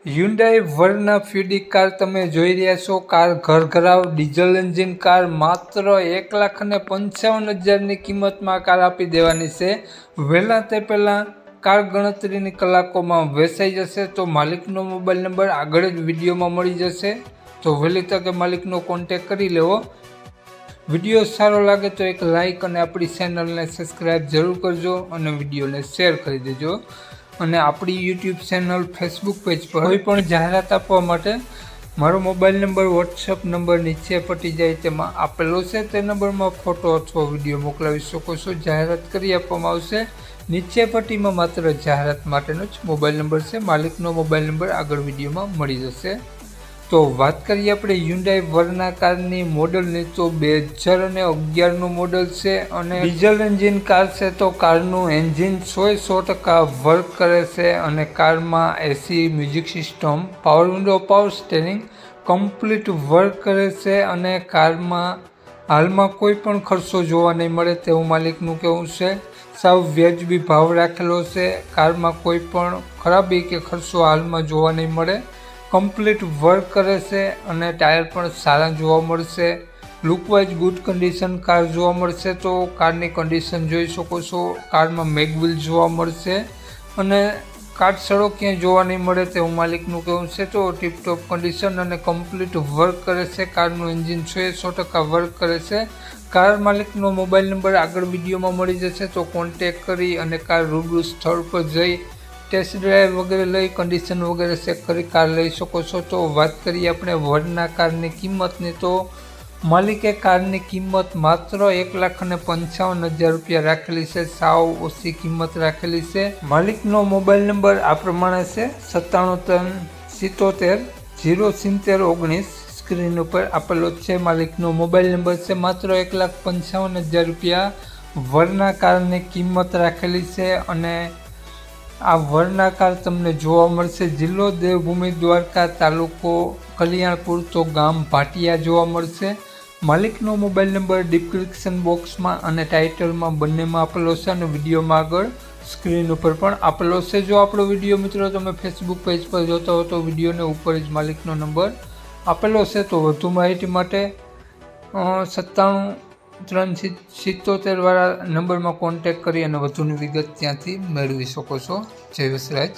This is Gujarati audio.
હ્યુન્ડાઈ વર્ના ફ્યુડી કાર તમે જોઈ રહ્યા છો। કાર ઘરઘરાવ ડીઝલ એન્જિન કાર માત્ર 1,55,000ની કિંમતમાં કાર આપી દેવાની છે। વહેલા તે પહેલાં કાર ગણતરીની કલાકોમાં વેચાઈ જશે। તો માલિકનો મોબાઈલ નંબર આગળ જ વિડીયોમાં મળી જશે। તો વહેલી તકે માલિકનો કોન્ટેક કરી લેવો। વિડીયો સારો લાગે તો એક લાઇક અને આપણી ચેનલને સબસ્ક્રાઈબ જરૂર કરજો અને વિડીયોને શેર કરી દેજો। અને આપણી યુટ્યુબ ચેનલ ફેસબુક પેજ પર કોઈ પણ જાહેરાત આપવા માટે મારો મોબાઈલ નંબર વોટ્સઅપ નંબર નીચે પટી જાય તેમાં આપેલો છે। તે નંબરમાં ફોટો અથવા વિડીયો મોકલાવી શકો છો। જાહેરાત કરી આપવામાં આવશે। નીચે પટ્ટીમાં માત્ર જાહેરાત માટેનો જ મોબાઈલ નંબર છે। માલિકનો મોબાઈલ નંબર આગળ વિડીયોમાં મળી જશે। તો વાત કરીએ આપણે હ્યુન્ડાઈ વર્ના કારની મોડલની, તો 2011નું મોડલ છે અને ડીઝલ એન્જિન કાર છે। તો કારનું એન્જિન 100% વર્ક કરે છે અને કારમાં AC, music system, power window, power steering complete work કરે છે અને કારમાં હાલમાં કોઈ પણ ખર્ચો જોવા નહીં મળે તેવું માલિકનું કહેવું છે। સાવ વ્યાજબી ભાવ રાખેલો છે। કારમાં કોઈ પણ ખરાબી કે ખર્ચો હાલમાં જોવા નહીં મળે। કમ્પ્લીટ વર્ક કરે છે અને ટાયર પણ સારા જોવા મળશે। લુકવાઇઝ ગુડ કન્ડિશન કાર જોવા મળશે। તો કારની કન્ડિશન જોઈ શકો છો। કારમાં મેગવિલ જોવા મળશે અને કાટસડો ક્યાંય જોવા નહીં મળે તેવું માલિકનું કહેવું છે। તો ટીપટોપ કન્ડિશન અને કમ્પ્લીટ વર્ક કરે છે। કારનું એન્જિન 100% વર્ક કરે છે। કાર માલિકનો મોબાઈલ નંબર આગળ વિડીયોમાં મળી જશે। તો કોન્ટેક કરી અને કાર રૂબરૂ સ્થળ પર જઈ ટેસ્ટ ડ્રાઈવ વગેરે લઈ કન્ડિશન વગેરે ચેક કરી કાર લઈ શકો છો। તો વાત કરીએ આપણે વર્ના કારની કિંમતની, તો માલિકે કારની કિંમત માત્ર 1,55,000 રૂપિયા રાખેલી છે। સાવ ઓછી કિંમત રાખેલી છે। માલિકનો મોબાઈલ નંબર આ પ્રમાણે છે 9777070019 સ્ક્રીન ઉપર આપેલો છે। માલિકનો મોબાઈલ નંબર છે। માત્ર 1,55,000 રૂપિયા વર્ના કારની કિંમત રાખેલી છે અને આ વર્ના કાર તમને જોવા મળશે જિલ્લો દેવભૂમિ દ્વારકા, તાલુકો કલ્યાણપુર, તો ગામ ભાટિયા જોવા મળશે। માલિકનો મોબાઈલ નંબર ડિસ્ક્રિપ્શન બોક્સમાં અને ટાઇટલમાં બંનેમાં આપેલો છે અને વિડીયોમાં આગળ સ્ક્રીન ઉપર પણ આપેલો છે। જો આપણો વિડીયો મિત્રો તમે ફેસબુક પેજ પર જોતા હો તો વિડીયોને ઉપર જ માલિકનો નંબર આપેલો છે। તો વધુ માહિતી માટે 97 વાળા નંબરમાં કોન્ટેક કરી અને વધુની વિગત ત્યાંથી મેળવી શકો છો। જય વસરાજ।